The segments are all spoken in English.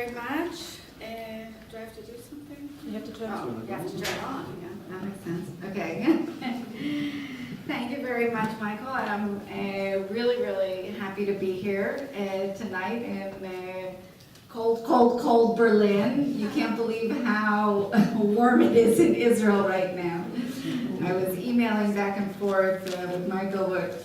very much. Do I have to do something? You have to turn You have to turn on. Yeah, that makes sense. Okay. Thank you very much, Michael. I'm really, really happy to be here tonight in cold Berlin. You can't believe how warm it is in Israel right now. I was emailing back and forth with Michael, but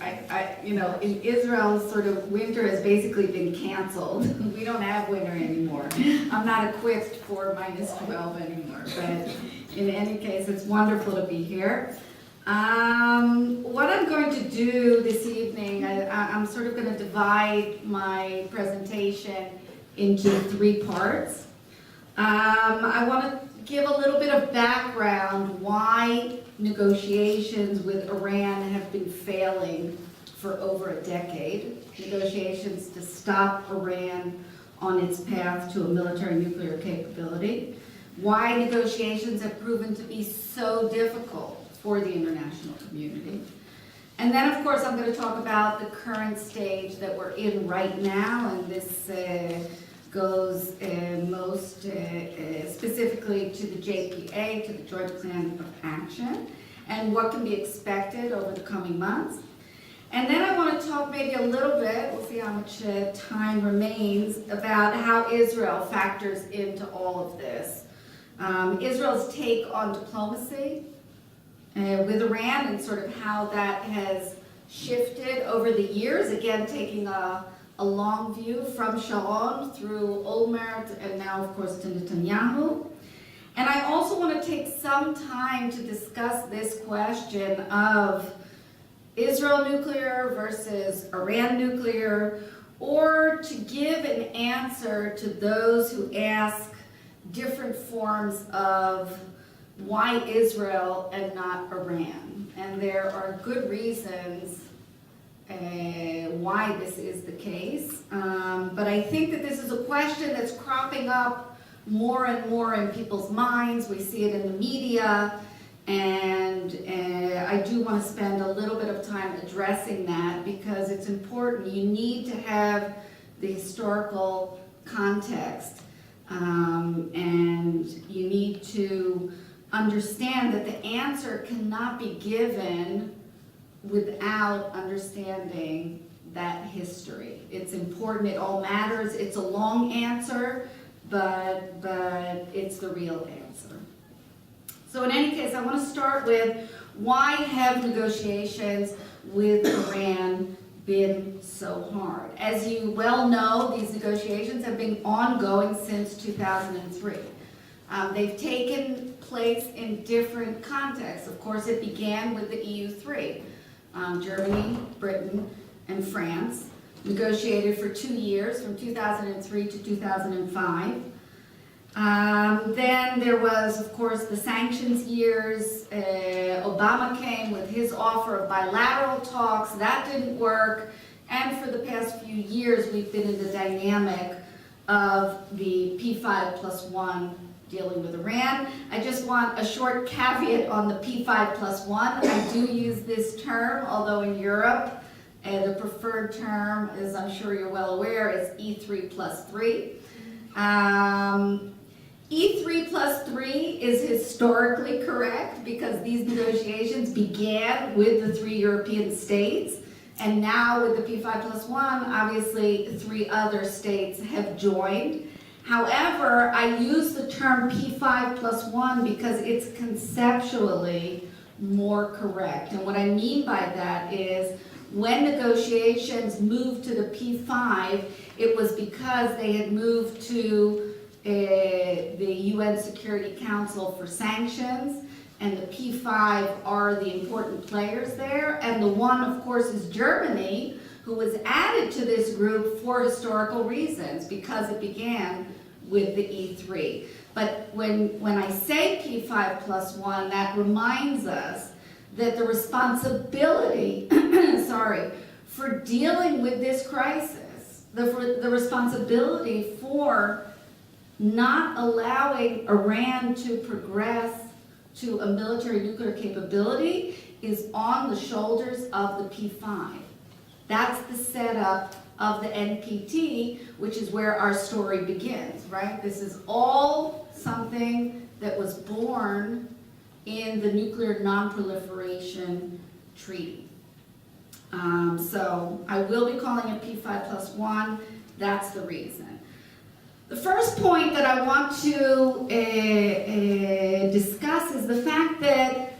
in Israel, sort of winter has basically been canceled. We don't have winter anymore. I'm not equipped for -12 anymore, but in any case, it's wonderful to be here. What I'm going to do this evening, I'm sort of going to divide my presentation into 3 parts. I want to give a little bit of background why negotiations with Iran have been failing for over a decade. Negotiations to stop Iran on its path to a military nuclear capability. Why negotiations have proven to be so difficult for the international community. And then, of course, I'm going to talk about the current stage that we're in right now, and this goes most specifically to the JPA, to the Joint Plan of Action, and what can be expected over the coming months. And then I want to talk maybe a little bit, we'll see how much time remains, about how Israel factors into all of this. Israel's take on diplomacy with Iran and sort of how that has shifted over the years, again taking a long view from Sharon through Olmert and now, of course, to Netanyahu. And I also want to take some time to discuss this question of Israel nuclear versus Iran nuclear, or to give an answer to those who ask different forms of why Israel and not Iran. And there are good reasons why this is the case. But I think that this is a question that's cropping up more and more in people's minds. We see it in the media, and I do want to spend a little bit of time addressing that because it's important. You need to have the historical context, and you need to understand that the answer cannot be given without understanding that history. It's important, it all matters. It's a long answer, but it's the real answer. So in any case, I want to start with why have negotiations with Iran been so hard? As you well know, these negotiations have been ongoing since 2003. They've taken place in different contexts. Of course, it began with the EU3. Germany, Britain, and France negotiated for 2 years, from 2003 to 2005. Then there was, of course, the sanctions years. Obama came with his offer of bilateral talks. That didn't work. And for the past few years, we've been in the dynamic of the P5+1 dealing with Iran. I just want a short caveat on the P5+1. I do use this term, although in Europe, the preferred term, as I'm sure you're well aware, is E3+3. E3+3 is historically correct because these negotiations began with the 3 European states, and now with the P5+1, obviously 3 other states have joined. However, I use the term P5+1 because it's conceptually more correct. And what I mean by that is when negotiations moved to the P5, it was because they had moved to the UN Security Council for sanctions, and the P5 are the important players there. And the one, of course, is Germany, who was added to this group for historical reasons because it began with the E3. But when I say P5+1, that reminds us that the responsibility, for dealing with this crisis, the responsibility for not allowing Iran to progress to a military nuclear capability is on the shoulders of the P5. That's the setup of the NPT, which is where our story begins, right? This is all something that was born in the Nuclear Non-Proliferation Treaty. So I will be calling it P5+1. That's the reason. The first point that I want to discuss is the fact that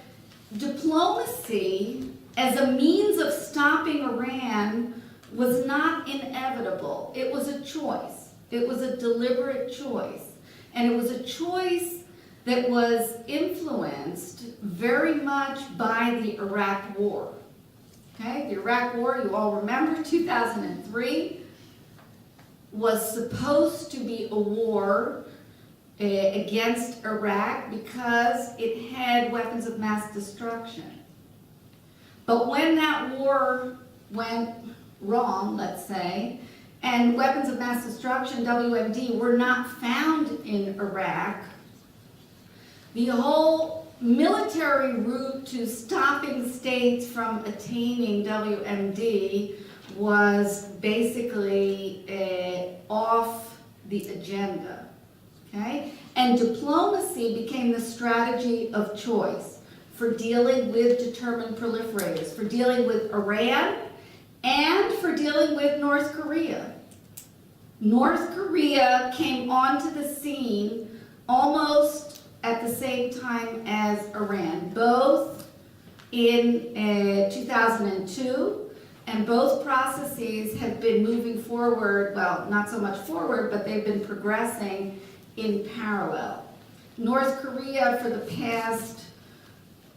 diplomacy as a means of stopping Iran was not inevitable. It was a choice. It was a deliberate choice. And it was a choice that was influenced very much by the Iraq War. Okay, the Iraq War, you all remember, 2003, was supposed to be a war against Iraq because it had weapons of mass destruction. But when that war went wrong, let's say, and weapons of mass destruction, WMD, were not found in Iraq, the whole military route to stopping states from attaining WMD was basically off the agenda, okay? And diplomacy became the strategy of choice for dealing with determined proliferators, for dealing with Iran, and for dealing with North Korea. North Korea came onto the scene almost at the same time as Iran, both in 2002, and both processes have been moving forward, well, not so much forward, but they've been progressing in parallel. North Korea, for the past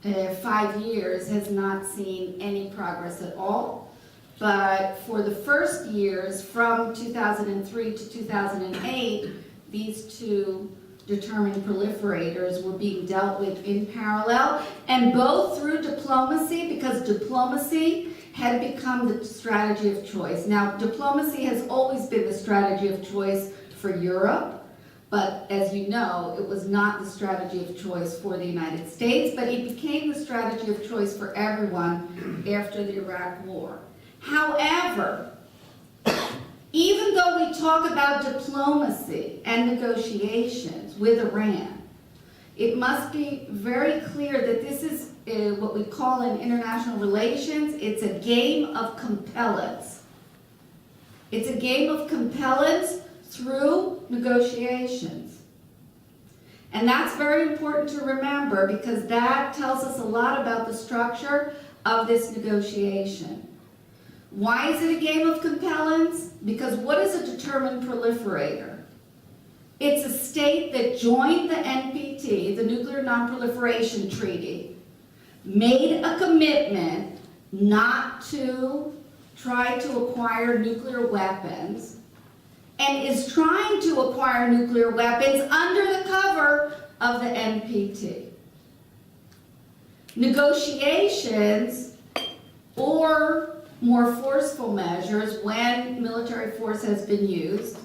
5 years, has not seen any progress at all. But for the first years, from 2003 to 2008, these two determined proliferators were being dealt with in parallel, and both through diplomacy, because diplomacy had become the strategy of choice. Now, diplomacy has always been the strategy of choice for Europe, but as you know, it was not the strategy of choice for the United States, but it became the strategy of choice for everyone after the Iraq War. However, even though we talk about diplomacy and negotiations with Iran, it must be very clear that this is what we call in international relations, it's a game of compellence. It's a game of compellence through negotiations. And that's very important to remember because that tells us a lot about the structure of this negotiation. Why is it a game of compellence? Because what is a determined proliferator? It's a state that joined the NPT, the Nuclear Non-Proliferation Treaty, made a commitment not to try to acquire nuclear weapons, and is trying to acquire nuclear weapons under the cover of the NPT. Negotiations, or more forceful measures when military force has been used,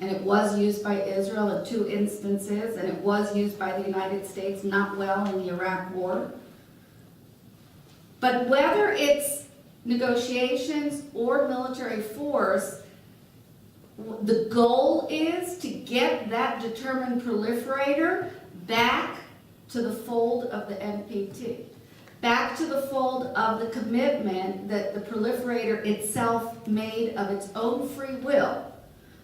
and it was used by Israel in 2 instances, and it was used by the United States not well in the Iraq War. But whether it's negotiations or military force, the goal is to get that determined proliferator back to the fold of the NPT. Back to the fold of the commitment that the proliferator itself made of its own free will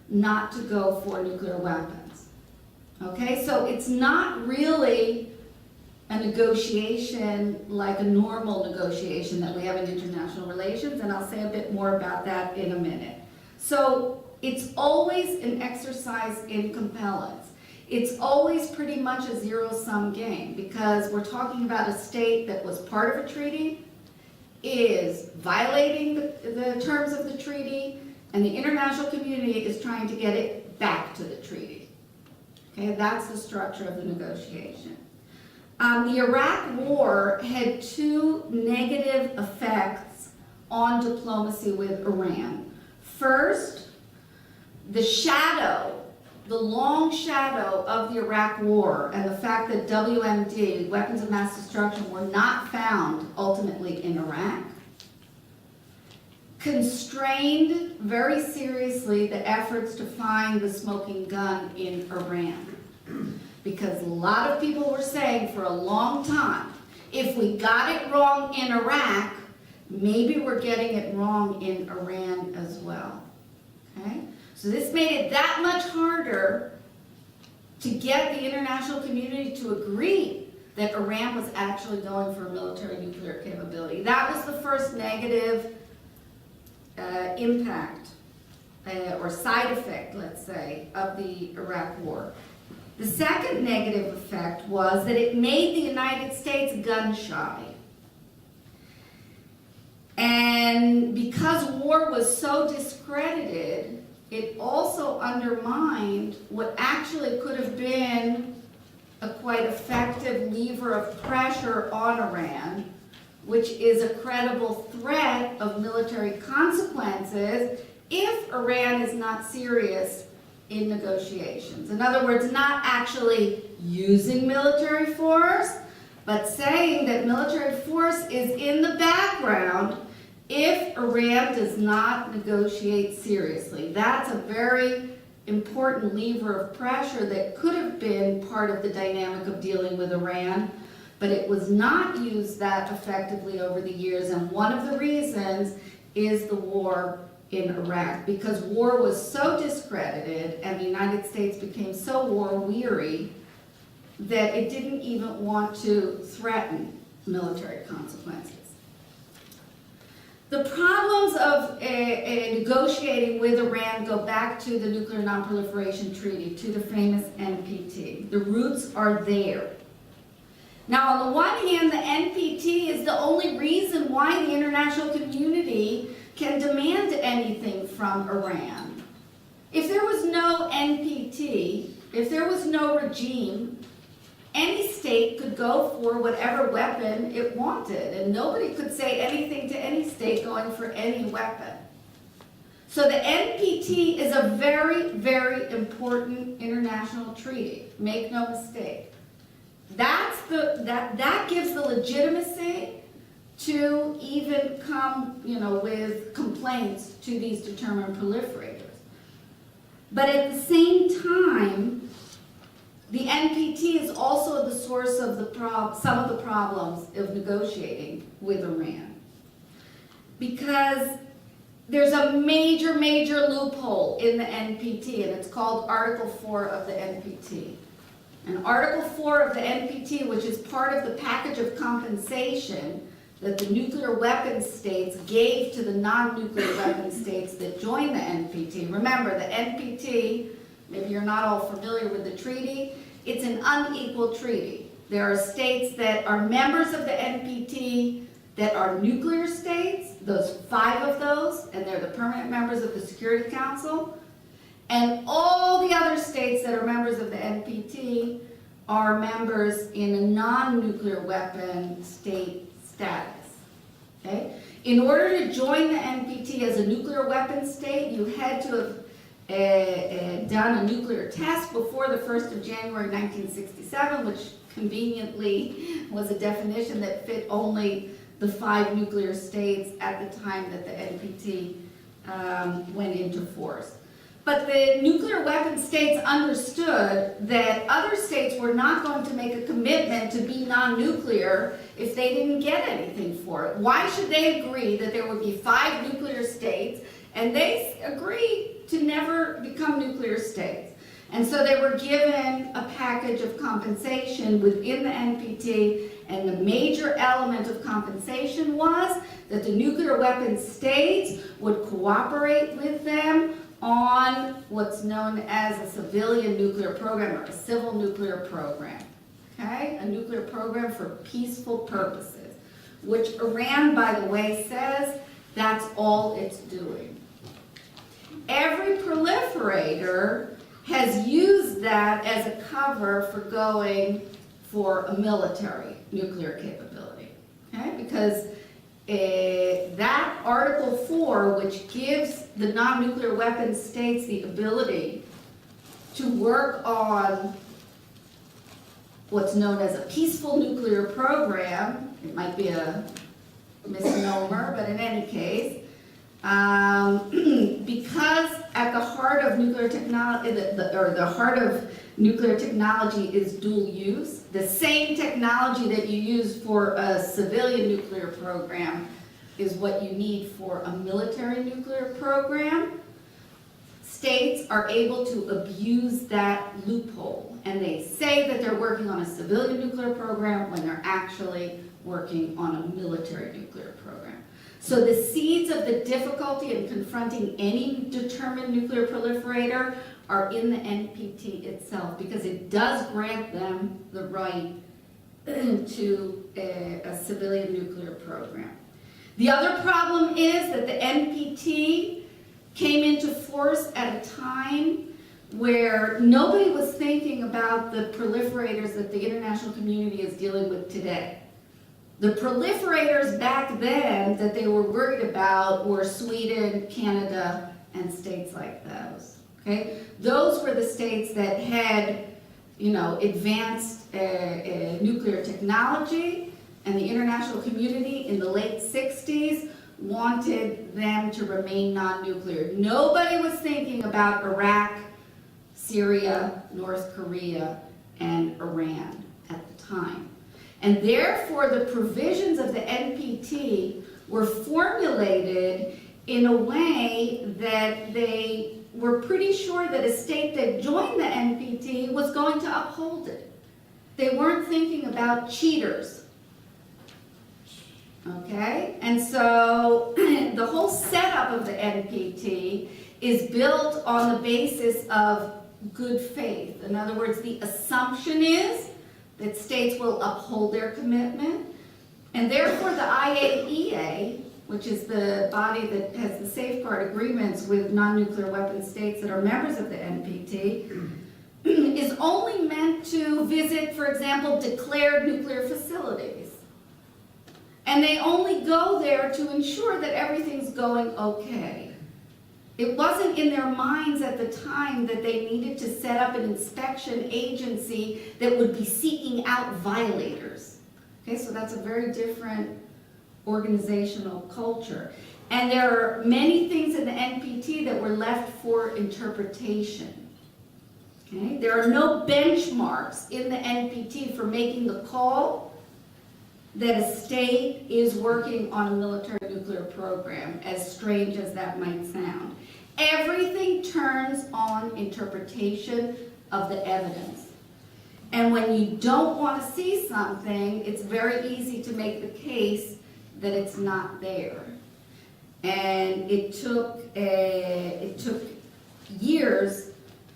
not to go for nuclear weapons. Okay, so it's not really a negotiation like a normal negotiation that we have in international relations, and I'll say a bit more about that in a minute. So it's always an exercise in compellence. It's always pretty much a zero-sum game because we're talking about a state that was part of a treaty, is violating the terms of the treaty, and the international community is trying to get it back to the treaty. Okay, that's the structure of the negotiation. The Iraq War had 2 negative effects on diplomacy with Iran. First, the long shadow of the Iraq War and the fact that WMD, weapons of mass destruction, were not found ultimately in Iraq, constrained very seriously the efforts to find the smoking gun in Iran. Because a lot of people were saying for a long time, if we got it wrong in Iraq, maybe we're getting it wrong in Iran as well. Okay? So this made it that much harder to get the international community to agree that Iran was actually going for a military nuclear capability. That was the first negative impact or side effect, let's say, of the Iraq War. The second negative effect was that it made the United States gun shy. And because war was so discredited, it also undermined what actually could have been a quite effective lever of pressure on Iran, which is a credible threat of military consequences if Iran is not serious in negotiations. In other words, not actually using military force, but saying that military force is in the background if Iran does not negotiate seriously. That's a very important lever of pressure that could have been part of the dynamic of dealing with Iran, but it was not used that effectively over the years, and one of the reasons is the war in Iraq, because war was so discredited and the United States became so war-weary that it didn't even want to threaten military consequences. The problems of negotiating with Iran go back to the Nuclear Non-Proliferation Treaty, to the famous NPT. The roots are there. Now, on the one hand, the NPT is the only reason why the international community can demand anything from Iran. If there was no NPT, if there was no regime, any state could go for whatever weapon it wanted, and nobody could say anything to any state going for any weapon. So the NPT is a very, very important international treaty. Make no mistake. That gives the legitimacy to even come, with complaints to these determined proliferators. But at the same time, the NPT is also the source of some of the problems of negotiating with Iran. Because there's a major, major loophole in the NPT, and it's called Article 4 of the NPT. And Article 4 of the NPT, which is part of the package of compensation that the nuclear weapons states gave to the non-nuclear weapons states that joined the NPT. Remember, the NPT, maybe you're not all familiar with the treaty, it's an unequal treaty. There are states that are members of the NPT that are nuclear states, those 5 of those, and they're the permanent members of the Security Council. And all the other states that are members of the NPT are members in a non-nuclear weapon state status. Okay? In order to join the NPT as a nuclear weapon state, you had to have done a nuclear test before the 1st of January 1967, which conveniently was a definition that fit only the 5 nuclear states at the time that the NPT went into force. But the nuclear weapon states understood that other states were not going to make a commitment to be non-nuclear if they didn't get anything for it. Why should they agree that there would be 5 nuclear states and they agreed to never become nuclear states? And so they were given a package of compensation within the NPT, and the major element of compensation was that the nuclear weapon states would cooperate with them on what's known as a civilian nuclear program, or a civil nuclear program, okay? A nuclear program for peaceful purposes, which Iran, by the way, says that's all it's doing. Every proliferator has used that as a cover for going for a military nuclear capability, okay? Because that Article 4, which gives the non-nuclear weapon states the ability to work on what's known as a peaceful nuclear program, it might be a misnomer, but in any case, Because at the heart of nuclear technology, the heart of nuclear technology is dual use. The same technology that you use for a civilian nuclear program is what you need for a military nuclear program. States are able to abuse that loophole, and they say that they're working on a civilian nuclear program when they're actually working on a military nuclear program. So the seeds of the difficulty in confronting any determined nuclear proliferator are in the NPT itself, because it does grant them the right to a civilian nuclear program. The other problem is that the NPT came into force at a time where nobody was thinking about the proliferators that the international community is dealing with today. The proliferators back then that they were worried about were Sweden, Canada, and states like those. Okay, those were the states that had, advanced nuclear technology, and the international community in the late 60s wanted them to remain non-nuclear. Nobody was thinking about Iraq, Syria, North Korea, and Iran at the time. And therefore, the provisions of the NPT were formulated in a way that they were pretty sure that a state that joined the NPT was going to uphold it. They weren't thinking about cheaters. Okay? And so the whole setup of the NPT is built on the basis of good faith. In other words, the assumption is that states will uphold their commitment, and therefore the IAEA, which is the body that has the safeguard agreements with non-nuclear weapon states that are members of the NPT, is only meant to visit, for example, declared nuclear facilities. And they only go there to ensure that everything's going okay. It wasn't in their minds at the time that they needed to set up an inspection agency that would be seeking out violators. Okay, so that's a very different organizational culture. And there are many things in the NPT that were left for interpretation. Okay? There are no benchmarks in the NPT for making the call that a state is working on a military nuclear program, as strange as that might sound. Everything turns on interpretation of the evidence. And when you don't want to see something, it's very easy to make the case that it's not there. And it took years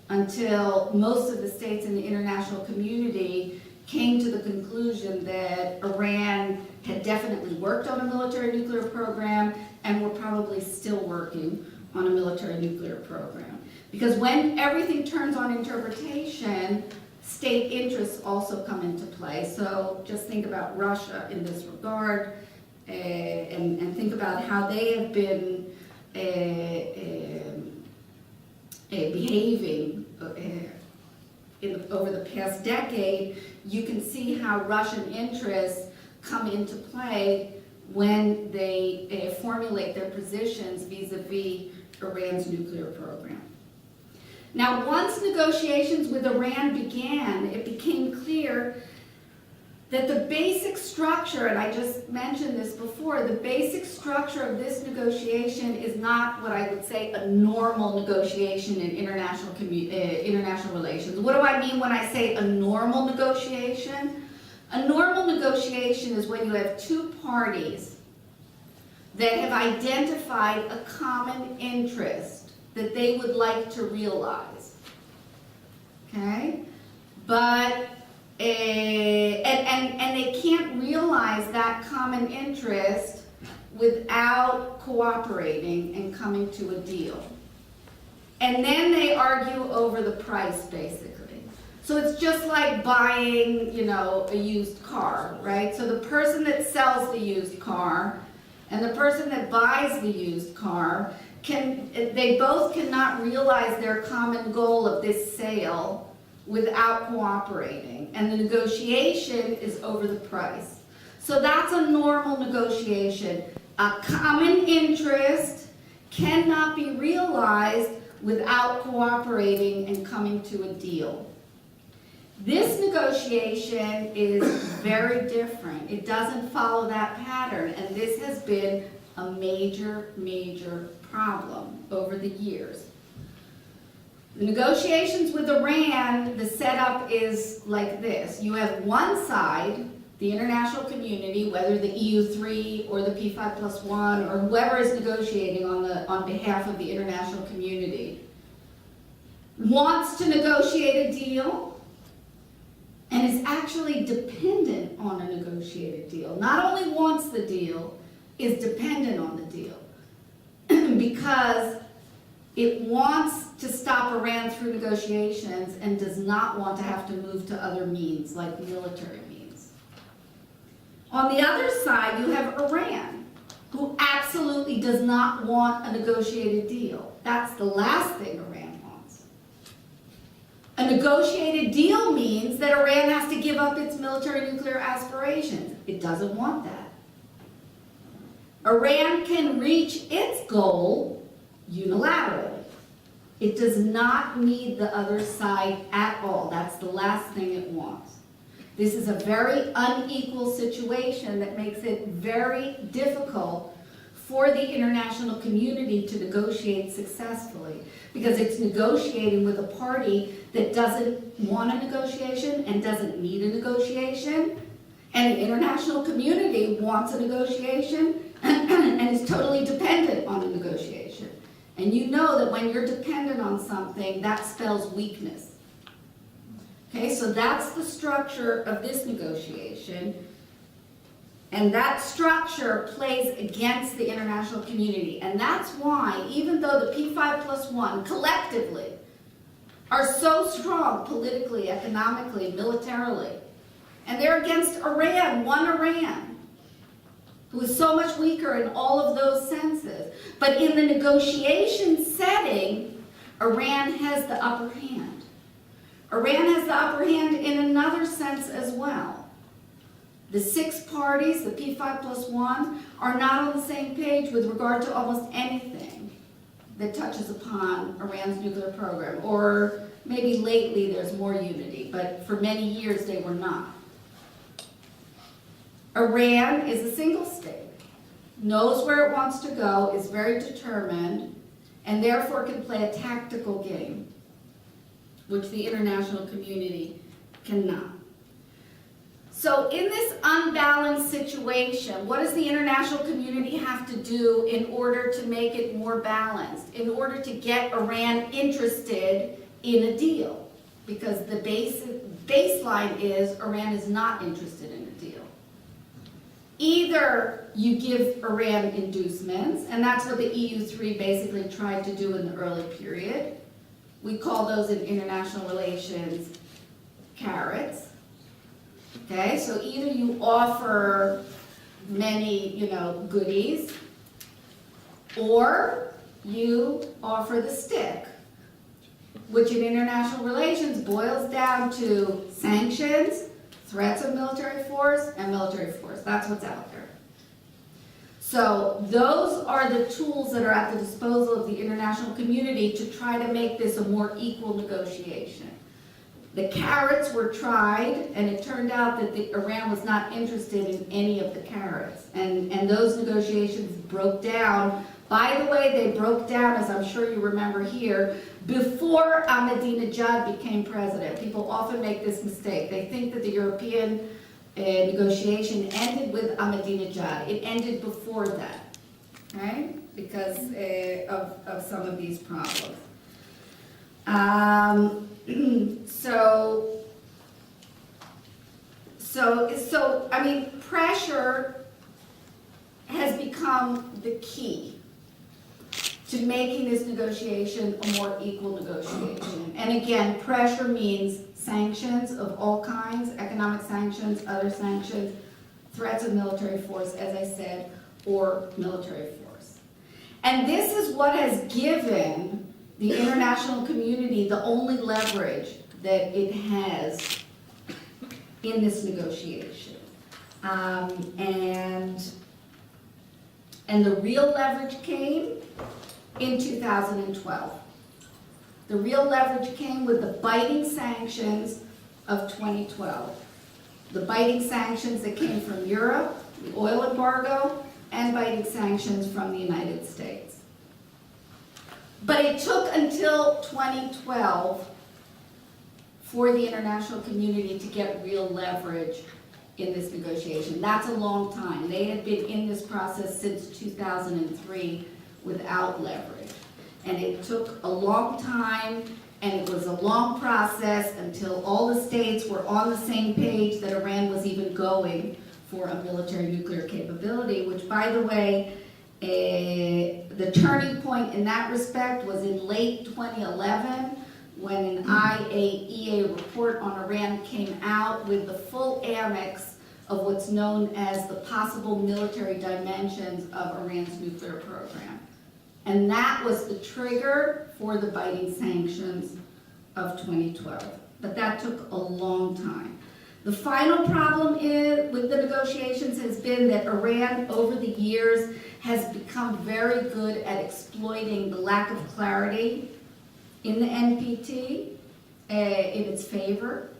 until most of the states in the international community came to the conclusion that Iran had definitely worked on a military nuclear program and were probably still working on a military nuclear program. Because when everything turns on interpretation, state interests also come into play. So just think about Russia in this regard, and think about how they have been behaving over the past decade. You can see how Russian interests come into play when they formulate their positions vis-a-vis Iran's nuclear program. Now, once negotiations with Iran began, it became clear that the basic structure, and I just mentioned this before, the basic structure of this negotiation is not what I would say a normal negotiation in international relations. What do I mean when I say a normal negotiation? A normal negotiation is when you have two parties that have identified a common interest that they would like to realize. Okay? But and they can't realize that common interest without cooperating and coming to a deal. And then they argue over the price, basically. So it's just like buying, a used car, right? So the person that sells the used car and the person that buys the used car, they both cannot realize their common goal of this sale without cooperating, and the negotiation is over the price. So that's a normal negotiation. A common interest cannot be realized without cooperating and coming to a deal. This negotiation is very different. It doesn't follow that pattern, and this has been a major, major problem over the years. The negotiations with Iran, the setup is like this. You have one side, the international community, whether the EU3 or the P5+1 or whoever is negotiating on behalf of the international community, wants to negotiate a deal and is actually dependent on a negotiated deal. Not only wants the deal, is dependent on the deal because it wants to stop Iran through negotiations and does not want to have to move to other means like military means. On the other side, you have Iran, who absolutely does not want a negotiated deal. That's the last thing Iran wants. A negotiated deal means that Iran has to give up its military nuclear aspirations. It doesn't want that. Iran can reach its goal unilaterally. It does not need the other side at all. That's the last thing it wants. This is a very unequal situation that makes it very difficult for the international community to negotiate successfully, because it's negotiating with a party that doesn't want a negotiation and doesn't need a negotiation, and the international community wants a negotiation and is totally dependent on a negotiation. And you know that when you're dependent on something, that spells weakness. Okay, so that's the structure of this negotiation. And that structure plays against the international community. And that's why, even though the P5+1 collectively are so strong politically, economically, militarily, and they're against Iran, one Iran, who is so much weaker in all of those senses. But in the negotiation setting, Iran has the upper hand. Iran has the upper hand in another sense as well. The 6 parties, the P5+1, are not on the same page with regard to almost anything that touches upon Iran's nuclear program. Or maybe lately there's more unity, but for many years they were not. Iran is a single state, knows where it wants to go, is very determined, and therefore can play a tactical game, which the international community cannot. So in this unbalanced situation, what does the international community have to do in order to make it more balanced, in order to get Iran interested in a deal? Because the baseline is Iran is not interested in a deal. Either you give Iran inducements, and that's what the EU3 basically tried to do in the early period. We call those in international relations carrots. Okay, so either you offer many, goodies, or you offer the stick, which in international relations boils down to sanctions, threats of military force, and military force. That's what's out there. So those are the tools that are at the disposal of the international community to try to make this a more equal negotiation. The carrots were tried, and it turned out that Iran was not interested in any of the carrots. And those negotiations broke down. By the way, they broke down, as I'm sure you remember here, before Ahmadinejad became president. People often make this mistake. They think that the European negotiation ended with Ahmadinejad. It ended before that, right? Because of some of these problems. So I mean, pressure has become the key to making this negotiation a more equal negotiation. And again, pressure means sanctions of all kinds, economic sanctions, other sanctions, threats of military force, as I said, or military force. And this is what has given the international community the only leverage that it has in this negotiation. And the real leverage came in 2012. The real leverage came with the biting sanctions of 2012. The biting sanctions that came from Europe, the oil embargo, and biting sanctions from the United States. But it took until 2012 for the international community to get real leverage in this negotiation. That's a long time. They had been in this process since 2003 without leverage. And it took a long time, and it was a long process until all the states were on the same page that Iran was even going for a military nuclear capability, which, by the way, the turning point in that respect was in late 2011 when an IAEA report on Iran came out with the full annex of what's known as the possible military dimensions of Iran's nuclear program. And that was the trigger for the biting sanctions of 2012. But that took a long time. The final problem with the negotiations has been that Iran, over the years, has become very good at exploiting the lack of clarity in the NPT in its favor.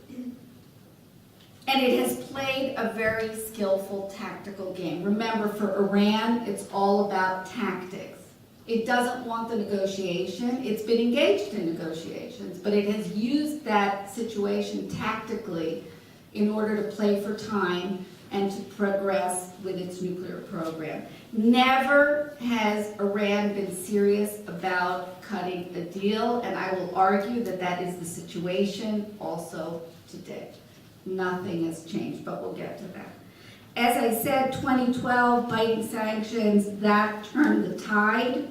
And it has played a very skillful tactical game. Remember, for Iran, it's all about tactics. It doesn't want the negotiation. It's been engaged in negotiations, but it has used that situation tactically in order to play for time and to progress with its nuclear program. Never has Iran been serious about cutting a deal, and I will argue that that is the situation also today. Nothing has changed, but we'll get to that. As I said, 2012 biting sanctions, that turned the tide,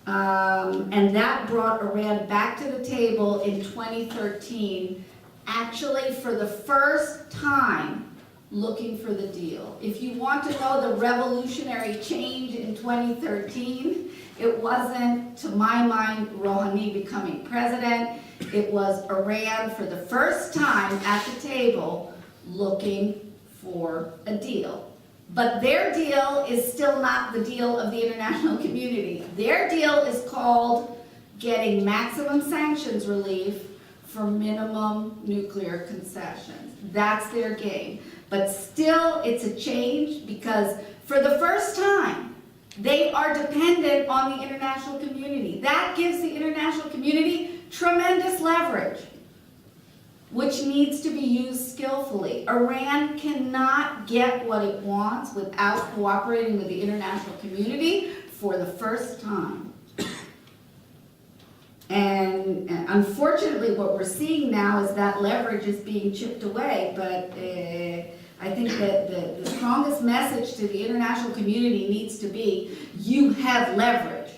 and that brought Iran back to the table in 2013, actually for the first time looking for the deal. If you want to know the revolutionary change in 2013, it wasn't, to my mind, Rouhani becoming president. It was Iran for the first time at the table looking for a deal. But their deal is still not the deal of the international community. Their deal is called getting maximum sanctions relief for minimum nuclear concessions. That's their game. But still, it's a change because for the first time, they are dependent on the international community. That gives the international community tremendous leverage, which needs to be used skillfully. Iran cannot get what it wants without cooperating with the international community for the first time. And unfortunately, what we're seeing now is that leverage is being chipped away, but I think that the strongest message to the international community needs to be, you have leverage.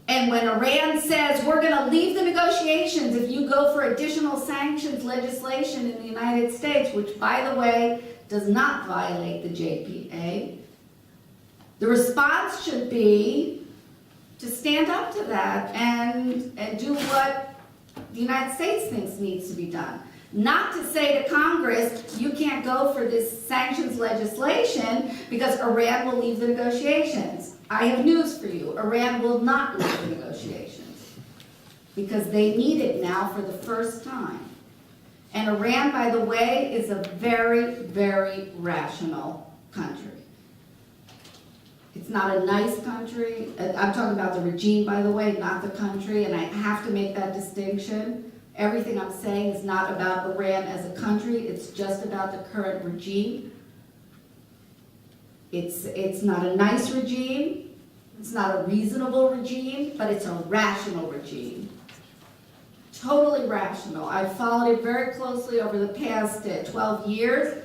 And when Iran says, we're going to leave the negotiations if you go for additional sanctions legislation in the United States, which, by the way, does not violate the JPA, the response should be to stand up to that and do what the United States thinks needs to be done. Not to say to Congress, you can't go for this sanctions legislation because Iran will leave the negotiations. I have news for you. Iran will not leave the negotiations because they need it now for the first time. And Iran, by the way, is a very, very rational country. It's not a nice country. I'm talking about the regime, by the way, not the country, and I have to make that distinction. Everything I'm saying is not about Iran as a country. It's just about the current regime. It's not a nice regime. It's not a reasonable regime, but it's a rational regime. Totally rational. I've followed it very closely over the past 12 years.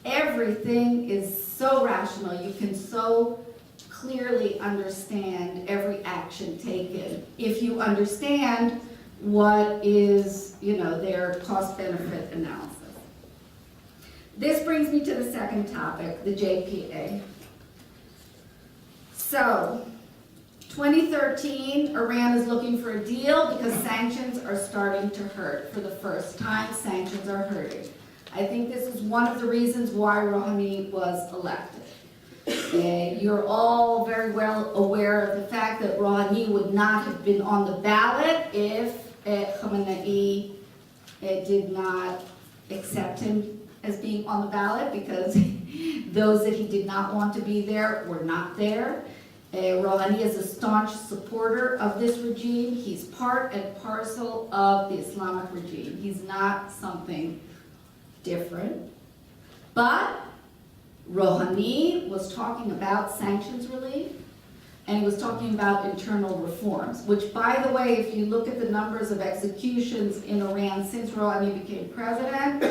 Everything is so rational. You can so clearly understand every action taken if you understand what is, their cost-benefit analysis. This brings me to the second topic, the JPA. So, 2013, Iran is looking for a deal because sanctions are starting to hurt. For the first time, sanctions are hurting. I think this is one of the reasons why Rouhani was elected. You're all very well aware of the fact that Rouhani would not have been on the ballot if Khamenei did not accept him as being on the ballot, because those that he did not want to be there were not there. Rouhani is a staunch supporter of this regime. He's part and parcel of the Islamic regime. He's not something different. But Rouhani was talking about sanctions relief, and he was talking about internal reforms, which, by the way, if you look at the numbers of executions in Iran since Rouhani became president,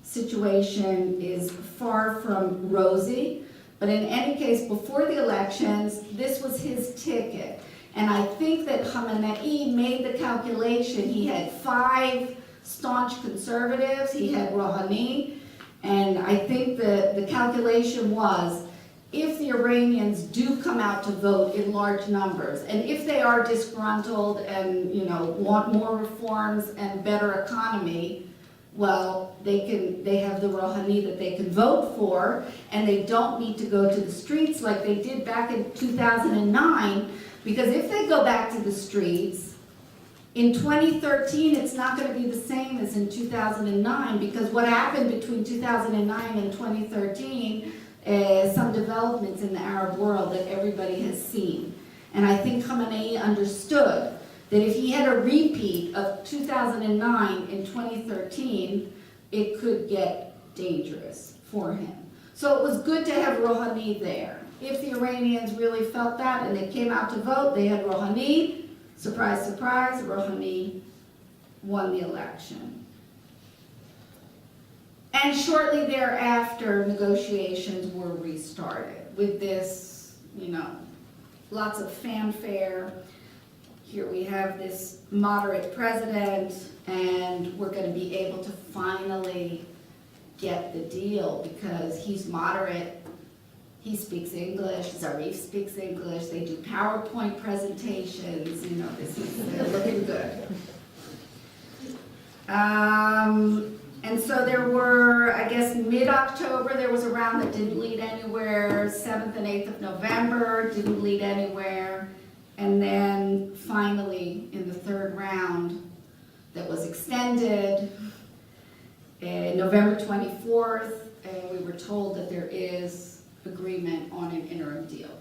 situation is far from rosy. But in any case, before the elections, this was his ticket. And I think that Khamenei made the calculation. He had 5 staunch conservatives, he had Rouhani, and I think the calculation was, if the Iranians do come out to vote in large numbers, and if they are disgruntled and want more reforms and better economy, well, they have the Rouhani that they can vote for, and they don't need to go to the streets like they did back in 2009, because if they go back to the streets, in 2013, it's not going to be the same as in 2009, because what happened between 2009 and 2013, some developments in the Arab world that everybody has seen. And I think Khamenei understood that if he had a repeat of 2009 in 2013, it could get dangerous for him. So it was good to have Rouhani there. If the Iranians really felt that and they came out to vote, they had Rouhani. Surprise, surprise, Rouhani won the election. And shortly thereafter, negotiations were restarted with this, lots of fanfare. Here we have this moderate president, and we're going to be able to finally get the deal because he's moderate. He speaks English, Zarif speaks English, they do PowerPoint presentations, this is looking good. And so there were, I guess, mid-October, there was a round that didn't lead anywhere. 7th and 8th of November didn't lead anywhere. And then finally, in the 3rd round that was extended, November 24th, we were told that there is agreement on an interim deal.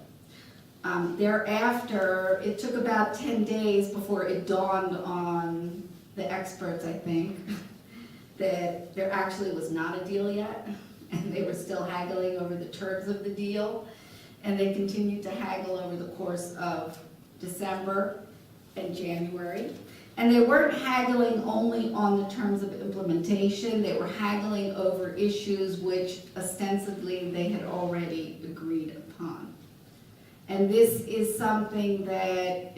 Thereafter, it took about 10 days before it dawned on the experts, I think, that there actually was not a deal yet, and they were still haggling over the terms of the deal, and they continued to haggle over the course of December and January. And they weren't haggling only on the terms of implementation, they were haggling over issues which ostensibly they had already agreed upon. And this is something that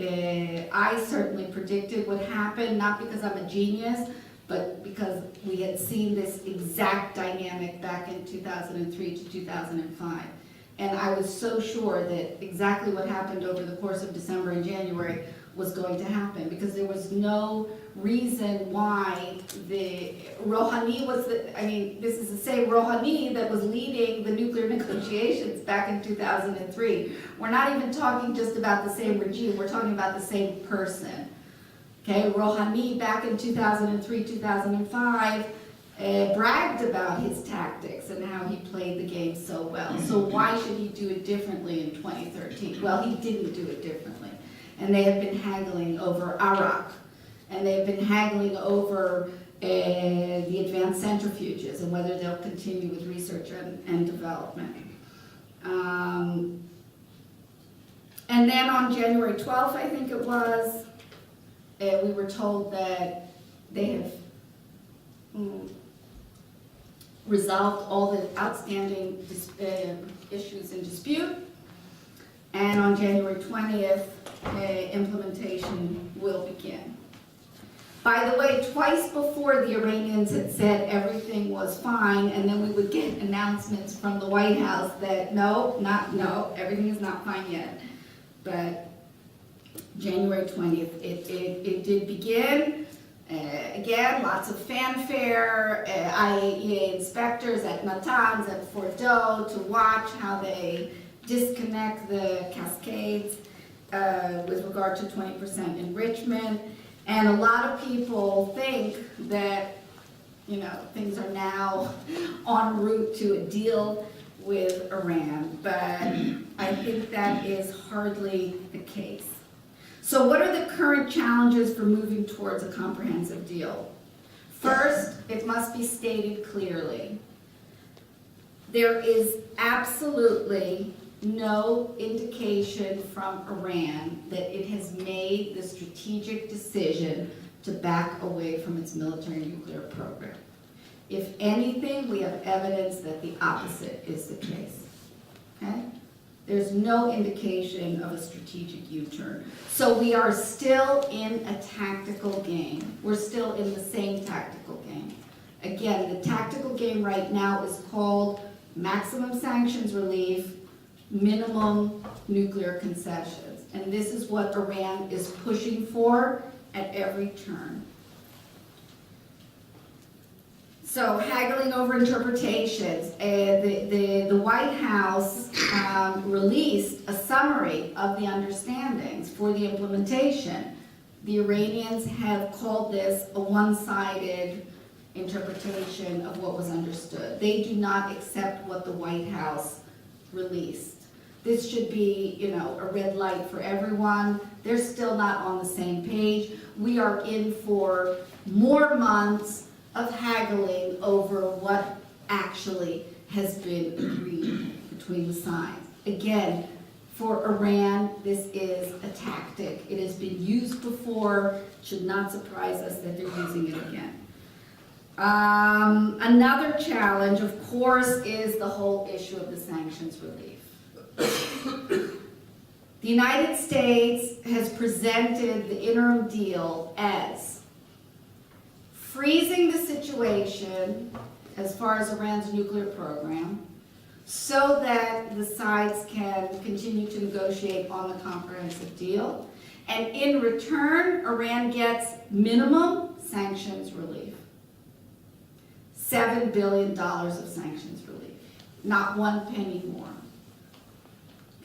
I certainly predicted would happen, not because I'm a genius, but because we had seen this exact dynamic back in 2003 to 2005. And I was so sure that exactly what happened over the course of December and January was going to happen, because there was no reason why the Rouhani was this is the same Rouhani that was leading the nuclear negotiations back in 2003. We're not even talking just about the same regime, we're talking about the same person. Okay, Rouhani back in 2003, 2005 bragged about his tactics and how he played the game so well. So why should he do it differently in 2013? Well, he didn't do it differently. And they have been haggling over Iraq, and they've been haggling over the advanced centrifuges and whether they'll continue with research and development. And then on January 12th, I think it was, we were told that they have resolved all the outstanding issues in dispute. And on January 20th, implementation will begin. By the way, twice before the Iranians had said everything was fine, and then we would get announcements from the White House that no, everything is not fine yet. But January 20th, it did begin. Again, lots of fanfare, IAEA inspectors at Natanz and Fordow to watch how they disconnect the cascades with regard to 20% enrichment. And a lot of people think that, you know, things are now en route to a deal with Iran, but I think that is hardly the case. So what are the current challenges for moving towards a comprehensive deal? First, it must be stated clearly, there is absolutely no indication from Iran that it has made the strategic decision to back away from its military nuclear program. If anything, we have evidence that the opposite is the case, okay? There's no indication of a strategic U-turn. So we are still in a tactical game. We're still in the same tactical game. Again, the tactical game right now is called maximum sanctions relief, minimum nuclear concessions. And this is what Iran is pushing for at every turn. So haggling over interpretations. The White House released a summary of the understandings for the implementation. The Iranians have called this a one-sided interpretation of what was understood. They do not accept what the White House released. This should be, you know, a red light for everyone. They're still not on the same page. We are in for more months of haggling over what actually has been agreed between the sides. Again, for Iran, this is a tactic. It has been used before. It should not surprise us that they're using it again. Another challenge, of course, is the whole issue of the sanctions relief. The United States has presented the interim deal as freezing the situation as far as Iran's nuclear program so that the sides can continue to negotiate on the comprehensive deal. And in return, Iran gets minimum sanctions relief. $7 billion of sanctions relief, not one penny more.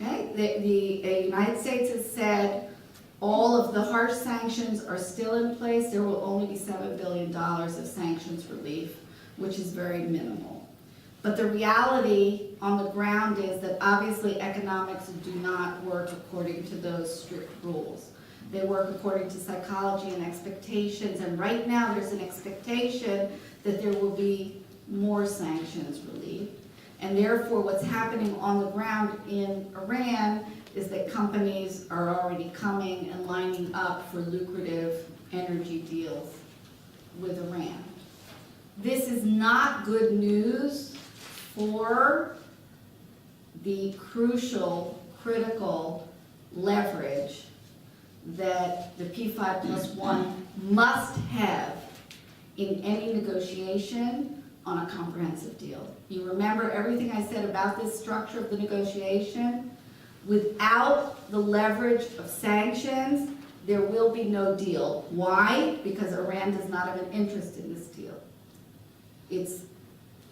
Okay, the United States has said all of the harsh sanctions are still in place. There will only be $7 billion of sanctions relief, which is very minimal. But the reality on the ground is that obviously economics do not work according to those strict rules. They work according to psychology and expectations, and right now there's an expectation that there will be more sanctions relief. And therefore what's happening on the ground in Iran is that companies are already coming and lining up for lucrative energy deals with Iran. This is not good news for the crucial, critical leverage that the P5+1 must have in any negotiation on a comprehensive deal. You remember everything I said about this structure of the negotiation? Without the leverage of sanctions, there will be no deal. Why? Because Iran does not have an interest in this deal. It's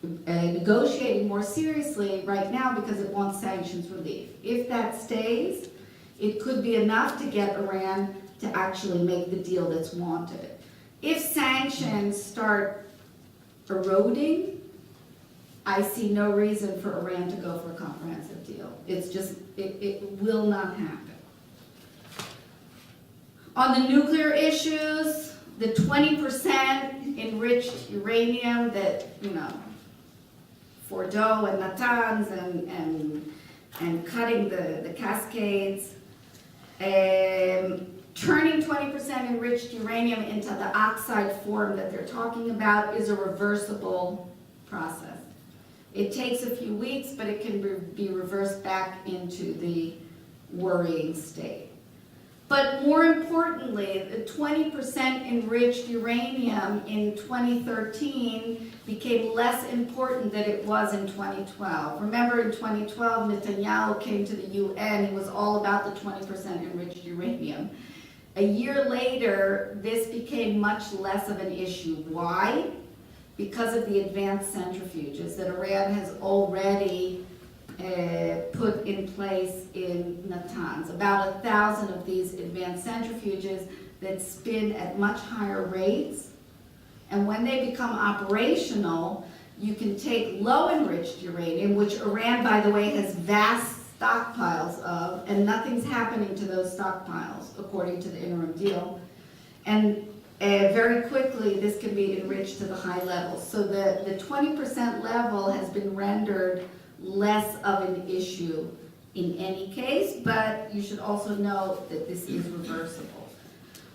negotiating more seriously right now because it wants sanctions relief. If that stays, it could be enough to get Iran to actually make the deal that's wanted. If sanctions start eroding, I see no reason for Iran to go for a comprehensive deal. It's just, it will not happen. On the nuclear issues, the 20% enriched uranium that, you know, Fordo and Natanz and cutting the cascades, turning 20% enriched uranium into the oxide form that they're talking about is a reversible process. It takes a few weeks, but it can be reversed back into the worrying state. But more importantly, the 20% enriched uranium in 2013 became less important than it was in 2012. Remember in 2012, Netanyahu came to the UN, he was all about the 20% enriched uranium. A year later, this became much less of an issue. Why? Because of the advanced centrifuges that Iran has already put in place in Natanz. About 1,000 of these advanced centrifuges that spin at much higher rates. And when they become operational, you can take low-enriched uranium, which Iran, by the way, has vast stockpiles of, and nothing's happening to those stockpiles, according to the interim deal. And very quickly, this can be enriched to the high levels. So the 20% level has been rendered less of an issue in any case, but you should also note that this is reversible.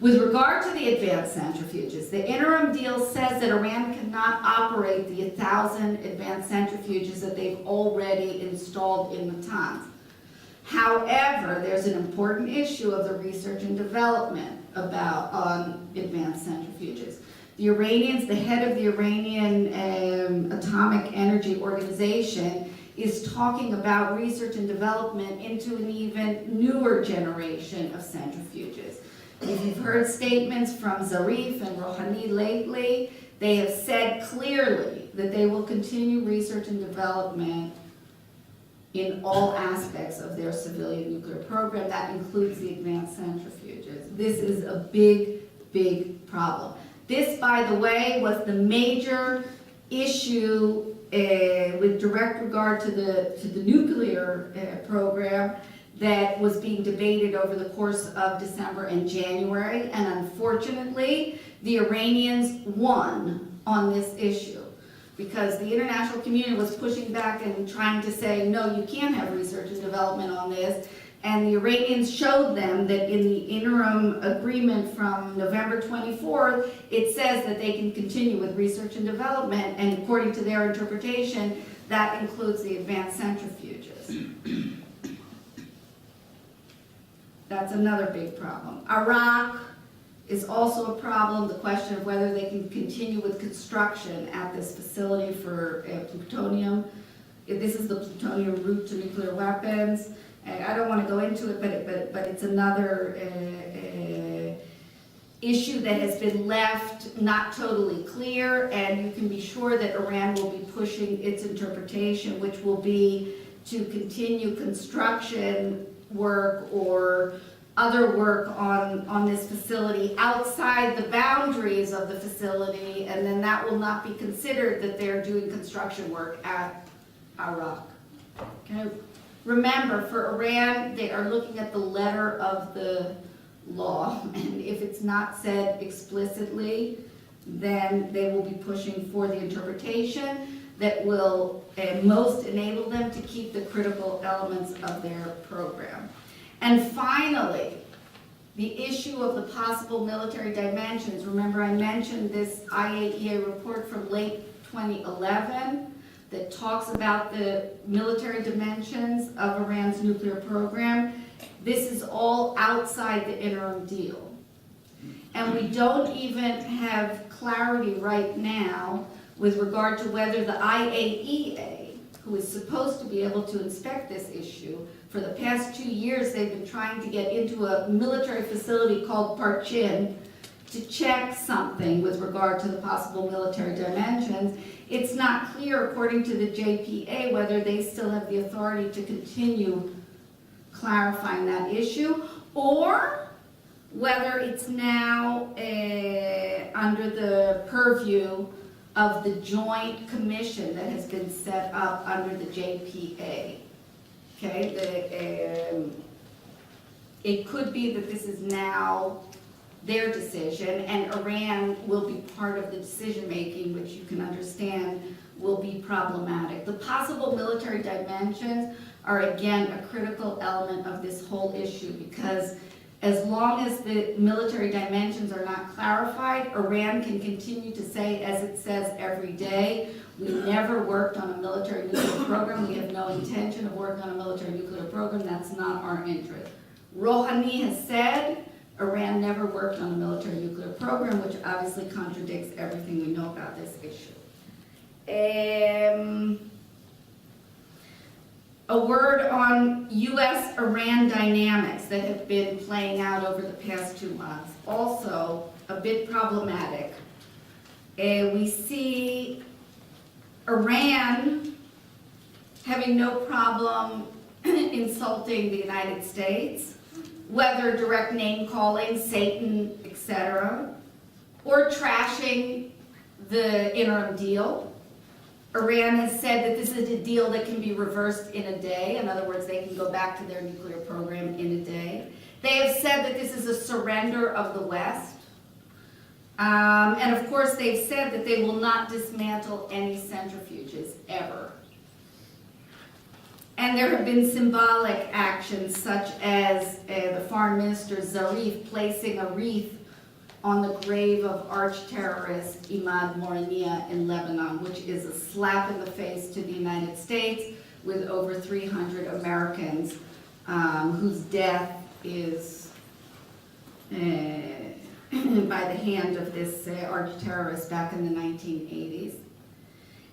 With regard to the advanced centrifuges, the interim deal says that Iran cannot operate the 1,000 advanced centrifuges that they've already installed in Natanz. However, there's an important issue of the research and development on advanced centrifuges. The Iranians, the head of the Iranian Atomic Energy Organization, is talking about research and development into an even newer generation of centrifuges. If you've heard statements from Zarif and Rouhani lately, they have said clearly that they will continue research and development in all aspects of their civilian nuclear program. That includes the advanced centrifuges. This is a big, big problem. This, by the way, was the major issue with direct regard to the nuclear program that was being debated over the course of December and January, and unfortunately, the Iranians won on this issue because the international community was pushing back and trying to say, no, you can't have research and development on this, and the Iranians showed them that in the interim agreement from November 24th, it says that they can continue with research and development, and according to their interpretation, that includes the advanced centrifuges. That's another big problem. Iraq is also a problem, the question of whether they can continue with construction at this facility for plutonium. This is the plutonium route to nuclear weapons. I don't want to go into it, but it's another issue that has been left not totally clear, and you can be sure that Iran will be pushing its interpretation, which will be to continue construction work or other work on this facility outside the boundaries of the facility, and then that will not be considered that they're doing construction work at Iraq. Okay? Remember, for Iran, they are looking at the letter of the law, and if it's not said explicitly, then they will be pushing for the interpretation that will most enable them to keep the critical elements of their program. And finally, the issue of the possible military dimensions. Remember, I mentioned this IAEA report from late 2011 that talks about the military dimensions of Iran's nuclear program. This is all outside the interim deal. And we don't even have clarity right now with regard to whether the IAEA, who is supposed to be able to inspect this issue, for the past 2 years they've been trying to get into a military facility called Parchin to check something with regard to the possible military dimensions. It's not clear, according to the JPA, whether they still have the authority to continue clarifying that issue, or whether it's now under the purview of the joint commission that has been set up under the JPA. Okay, it could be that this is now their decision, and Iran will be part of the decision making, which you can understand will be problematic. The possible military dimensions are again a critical element of this whole issue, because as long as the military dimensions are not clarified, Iran can continue to say, as it says every day, we never worked on a military nuclear program. We have no intention of working on a military nuclear program. That's not our interest. Rouhani has said Iran never worked on a military nuclear program, which obviously contradicts everything we know about this issue. A word on U.S.-Iran dynamics that have been playing out over the past 2 months. Also a bit problematic. We see Iran having no problem insulting the United States, whether direct name calling, Satan, etc., or trashing the interim deal. Iran has said that this is a deal that can be reversed in a day. In other words, they can go back to their nuclear program in a day. They have said that this is a surrender of the West. And of course, they've said that they will not dismantle any centrifuges, ever. And there have been symbolic actions such as the foreign minister Zarif placing a wreath on the grave of arch-terrorist Imad Morania in Lebanon, which is a slap in the face to the United States, with over 300 Americans whose death is by the hand of this arch-terrorist back in the 1980s.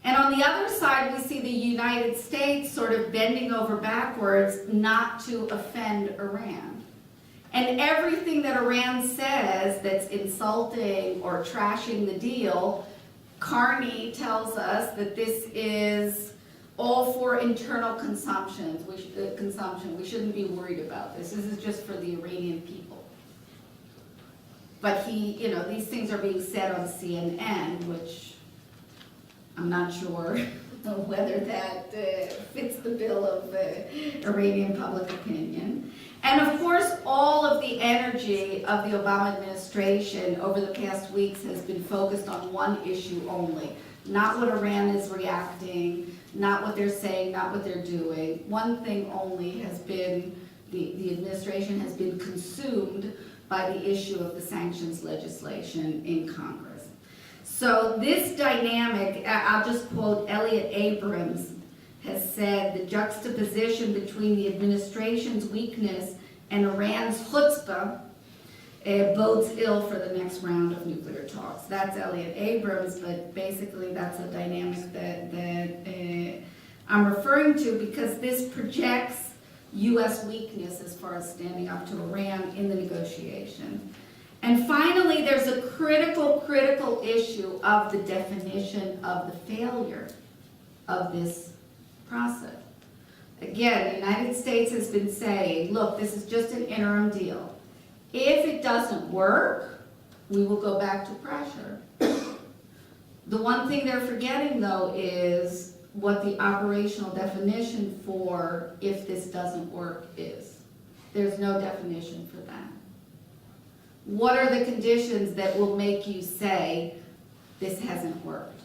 And on the other side, we see the United States sort of bending over backwards not to offend Iran. And everything that Iran says that's insulting or trashing the deal, Carney tells us that this is all for internal consumption. We shouldn't be worried about this. This is just for the Iranian people. But these things are being said on CNN, which I'm not sure whether that fits the bill of Iranian public opinion. And of course, all of the energy of the Obama administration over the past weeks has been focused on one issue only. Not what Iran is reacting, not what they're saying, not what they're doing. One thing only has been, the administration has been consumed by the issue of the sanctions legislation in Congress. So this dynamic, I'll just quote Elliot Abrams, has said the juxtaposition between the administration's weakness and Iran's chutzpah bodes ill for the next round of nuclear talks. That's Elliot Abrams, but basically that's a dynamic that I'm referring to because this projects U.S. weakness as far as standing up to Iran in the negotiation. And finally, there's a critical issue of the definition of the failure of this process. Again, the United States has been saying, look, this is just an interim deal. If it doesn't work, we will go back to pressure. The one thing they're forgetting, though, is what the operational definition for if this doesn't work is. There's no definition for that. What are the conditions that will make you say this hasn't worked?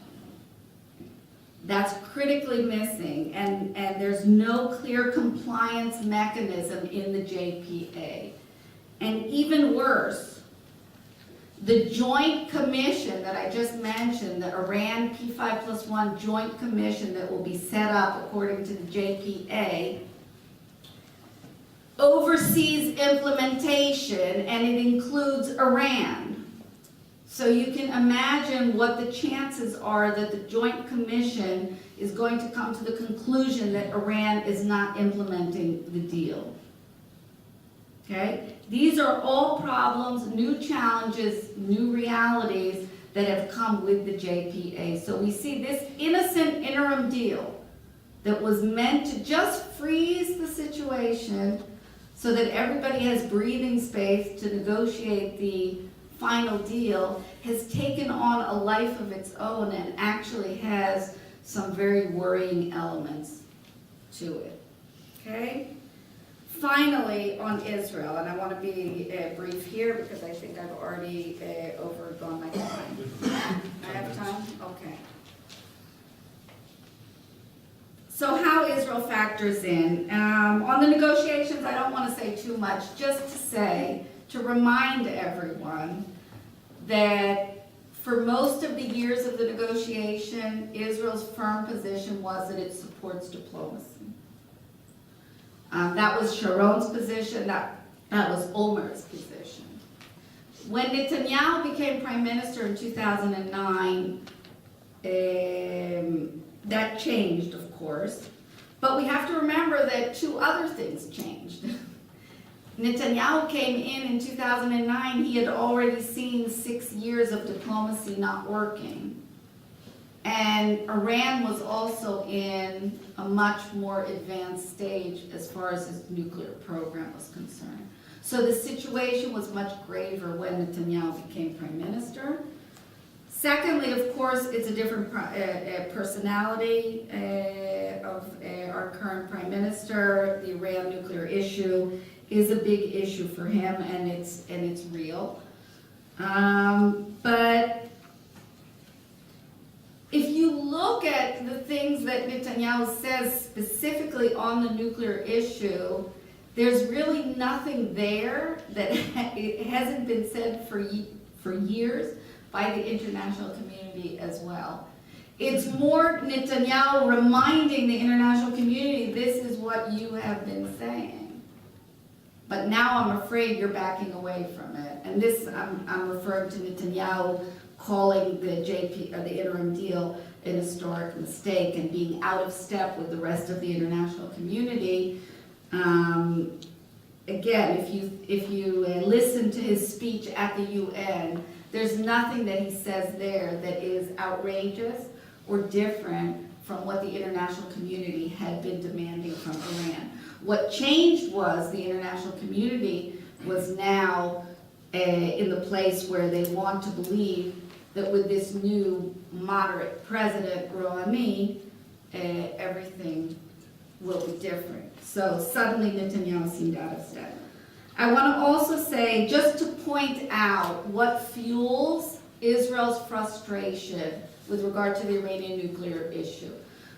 That's critically missing, and there's no clear compliance mechanism in the JPA. And even worse, the joint commission that I just mentioned, the Iran P5+1 joint commission that will be set up according to the JPA, oversees implementation, and it includes Iran. So you can imagine what the chances are that the Joint Commission is going to come to the conclusion that Iran is not implementing the deal. Okay? These are all problems, new challenges, new realities that have come with the JPA. So we see this innocent interim deal that was meant to just freeze the situation so that everybody has breathing space to negotiate the final deal, has taken on a life of its own and actually has some very worrying elements to it. Okay? Finally, on Israel, and I want to be brief here because I think I've already overgone my time. I have time? Okay. So how Israel factors in. On the negotiations, I don't want to say too much, just to say, to remind everyone that for most of the years of the negotiation, Israel's firm position was that it supports diplomacy. That was Sharon's position, that was Olmert's position. When Netanyahu became prime minister in 2009, that changed, of course. But we have to remember that two other things changed. Netanyahu came in 2009, he had already seen 6 years of diplomacy not working. And Iran was also in a much more advanced stage as far as its nuclear program was concerned. So the situation was much graver when Netanyahu became prime minister. Secondly, of course, it's a different personality of our current prime minister. The Iran nuclear issue is a big issue for him, and it's real. But if you look at the things that Netanyahu says specifically on the nuclear issue, there's really nothing there that it hasn't been said for years by the international community as well. It's more Netanyahu reminding the international community, this is what you have been saying. But now I'm afraid you're backing away from it. And this, I'm referring to Netanyahu calling the JP, or the interim deal, an historic mistake and being out of step with the rest of the international community. Again, if you listen to his speech at the UN, there's nothing that he says there that is outrageous or different from what the international community had been demanding from Iran. What changed was the international community was now in the place where they want to believe that with this new moderate president, Rouhani, everything will be different. So suddenly Netanyahu seemed out of step. I want to also say, just to point out what fuels Israel's frustration with regard to the Iranian nuclear issue.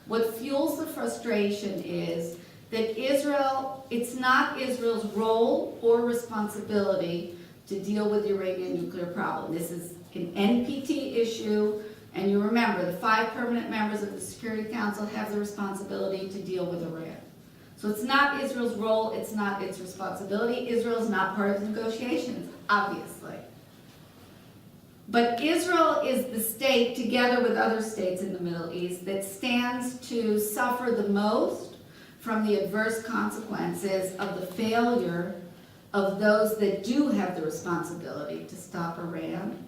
What fuels the frustration is that Israel, it's not Israel's role or responsibility to deal with the Iranian nuclear problem. This is an NPT issue, and you remember the 5 permanent members of the Security Council have the responsibility to deal with Iran. So it's not Israel's role, it's not its responsibility. Israel is not part of the negotiations, obviously. But Israel is the state, together with other states in the Middle East, that stands to suffer the most from the adverse consequences of the failure of those that do have the responsibility to stop Iran,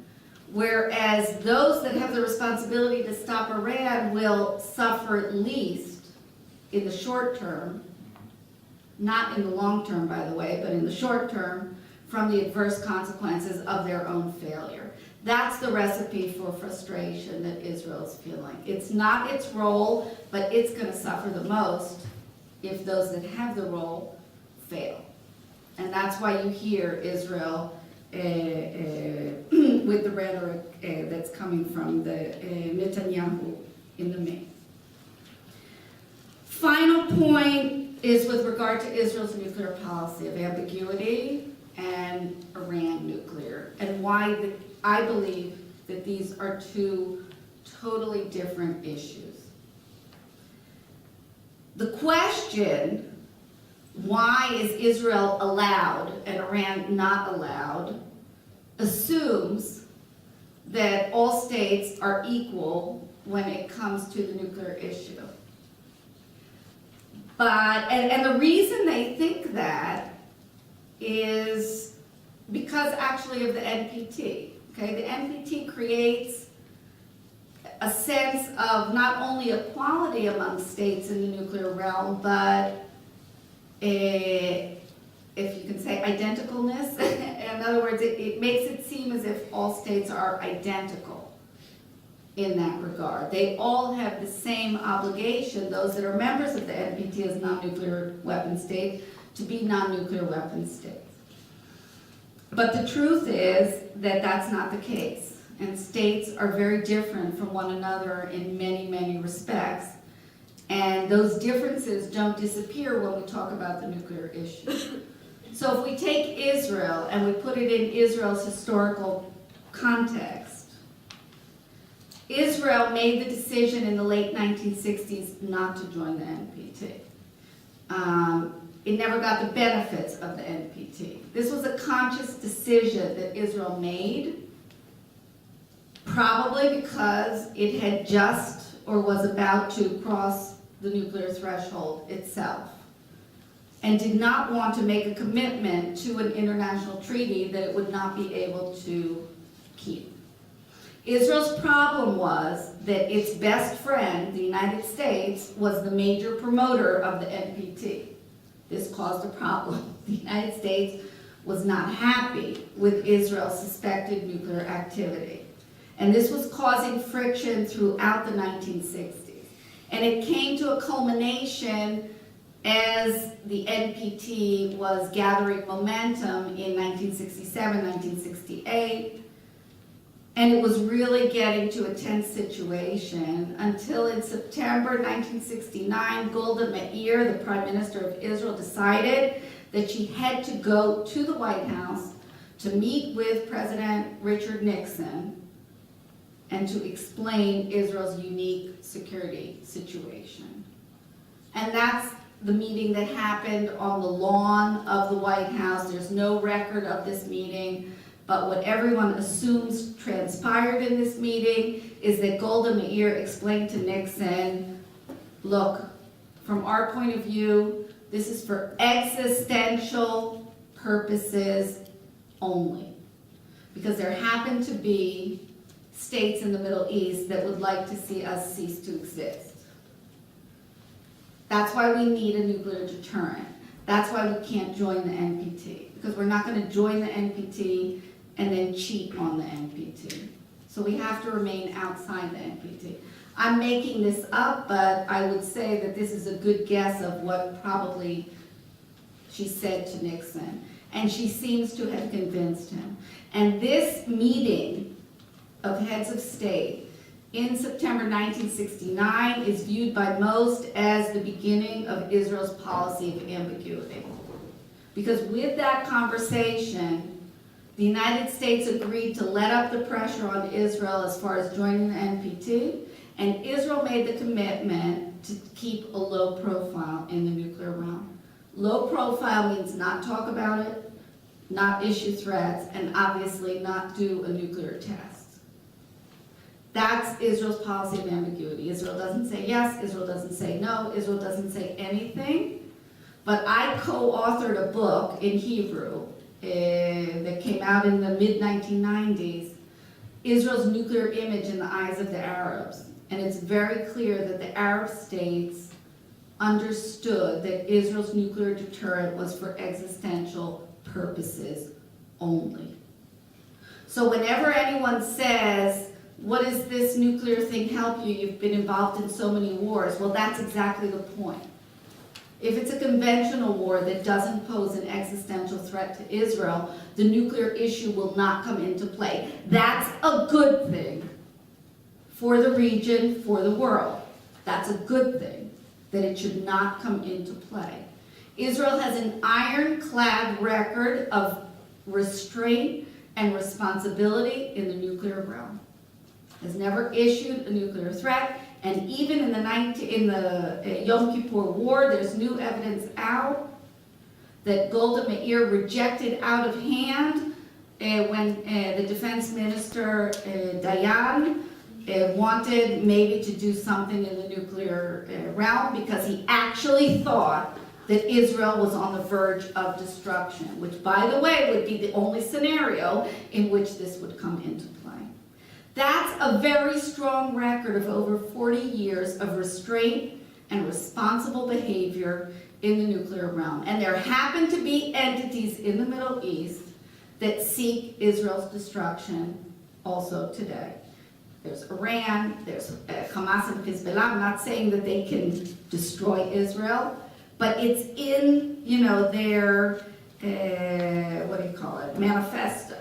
whereas those that have the responsibility to stop Iran will suffer at least in the short term, not in the long term, by the way, but in the short term, from the adverse consequences of their own failure. That's the recipe for frustration that Israel's feeling. It's not its role, but it's going to suffer the most if those that have the role fail. And that's why you hear Israel with the rhetoric that's coming from the Netanyahu in the main. Final point is with regard to Israel's nuclear policy of ambiguity and Iran nuclear, and why I believe that these are two totally different issues. The question, why is Israel allowed and Iran not allowed, assumes that all states are equal when it comes to the nuclear issue. But, and the reason they think that is because actually of the NPT. Okay, the NPT creates a sense of not only equality among states in the nuclear realm, but if you can say identicalness. In other words, it makes it seem as if all states are identical in that regard. They all have the same obligation, those that are members of the NPT as non-nuclear weapon states, to be non-nuclear weapon states. But the truth is that that's not the case. And states are very different from one another in many, many respects. And those differences don't disappear when we talk about the nuclear issue. So if we take Israel and we put it in Israel's historical context, Israel made the decision in the late 1960s not to join the NPT. It never got the benefits of the NPT. This was a conscious decision that Israel made, probably because it had just or was about to cross the nuclear threshold itself, and did not want to make a commitment to an international treaty that it would not be able to keep. Israel's problem was that its best friend, the United States, was the major promoter of the NPT. This caused a problem. The United States was not happy with Israel's suspected nuclear activity. And this was causing friction throughout the 1960s. And it came to a culmination as the NPT was gathering momentum in 1967, 1968. And it was really getting to a tense situation until in September 1969, Golda Meir, the Prime Minister of Israel, decided that she had to go to the White House to meet with President Richard Nixon and to explain Israel's unique security situation. And that's the meeting that happened on the lawn of the White House. There's no record of this meeting, but what everyone assumes transpired in this meeting is that Golda Meir explained to Nixon, look, from our point of view, this is for existential purposes only. Because there happen to be states in the Middle East that would like to see us cease to exist. That's why we need a nuclear deterrent. That's why we can't join the NPT. Because we're not going to join the NPT and then cheat on the NPT. So we have to remain outside the NPT. I'm making this up, but I would say that this is a good guess of what probably she said to Nixon. And she seems to have convinced him. And this meeting of heads of state in September 1969 is viewed by most as the beginning of Israel's policy of ambiguity. Because with that conversation, the United States agreed to let up the pressure on Israel as far as joining the NPT, and Israel made the commitment to keep a low profile in the nuclear realm. Low profile means not talk about it, not issue threats, and obviously not do a nuclear test. That's Israel's policy of ambiguity. Israel doesn't say yes, Israel doesn't say no, Israel doesn't say anything. But I co-authored a book in Hebrew that came out in the mid-1990s, Israel's Nuclear Image in the Eyes of the Arabs. And it's very clear that the Arab states understood that Israel's nuclear deterrent was for existential purposes only. So whenever anyone says, what does this nuclear thing help you? You've been involved in so many wars. Well, that's exactly the point. If it's a conventional war that doesn't pose an existential threat to Israel, the nuclear issue will not come into play. That's a good thing for the region, for the world. That's a good thing, that it should not come into play. Israel has an ironclad record of restraint and responsibility in the nuclear realm. Has never issued a nuclear threat, and even in the Yom Kippur War, there's new evidence out that Golda Meir rejected out of hand when the defense minister Dayan wanted maybe to do something in the nuclear realm because he actually thought that Israel was on the verge of destruction, which, by the way, would be the only scenario in which this would come into play. That's a very strong record of over 40 years of restraint and responsible behavior in the nuclear realm. And there happen to be entities in the Middle East that seek Israel's destruction also today. There's Iran, there's Hamas and Hezbollah. I'm not saying that they can destroy Israel, but it's in, their, manifesto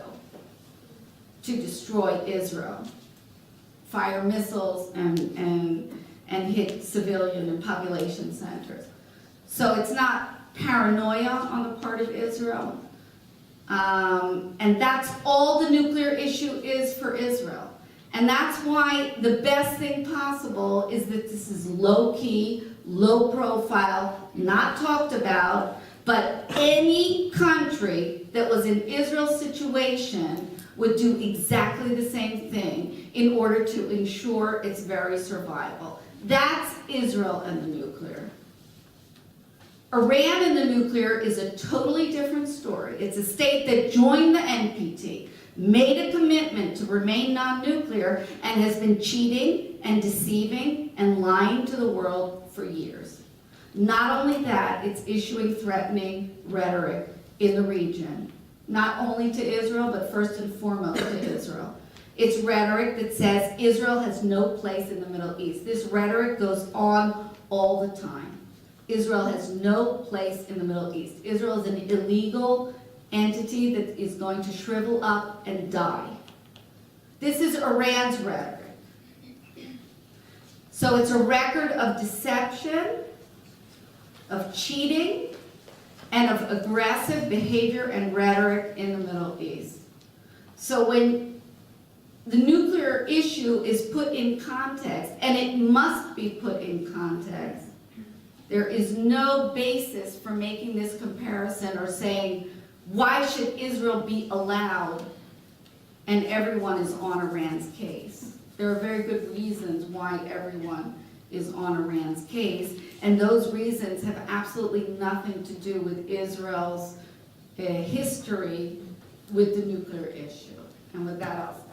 to destroy Israel, fire missiles and hit civilian and population centers. So it's not paranoia on the part of Israel. And that's all the nuclear issue is for Israel. And that's why the best thing possible is that this is low-key, low-profile, not talked about, but any country that was in Israel's situation would do exactly the same thing in order to ensure its very survival. That's Israel and the nuclear. Iran and the nuclear is a totally different story. It's a state that joined the NPT. made a commitment to remain non-nuclear, and has been cheating and deceiving and lying to the world for years. Not only that, it's issuing threatening rhetoric in the region, not only to Israel, but first and foremost to Israel. It's rhetoric that says Israel has no place in the Middle East. This rhetoric goes on all the time. Israel has no place in the Middle East. Israel is an illegal entity that is going to shrivel up and die. This is Iran's rhetoric. So it's a record of deception, of cheating, and of aggressive behavior and rhetoric in the Middle East. So when the nuclear issue is put in context, and it must be put in context, there is no basis for making this comparison or saying, why should Israel be allowed and everyone is on Iran's case? There are very good reasons why everyone is on Iran's case, and those reasons have absolutely nothing to do with Israel's history with the nuclear issue. And with that, I'll stop.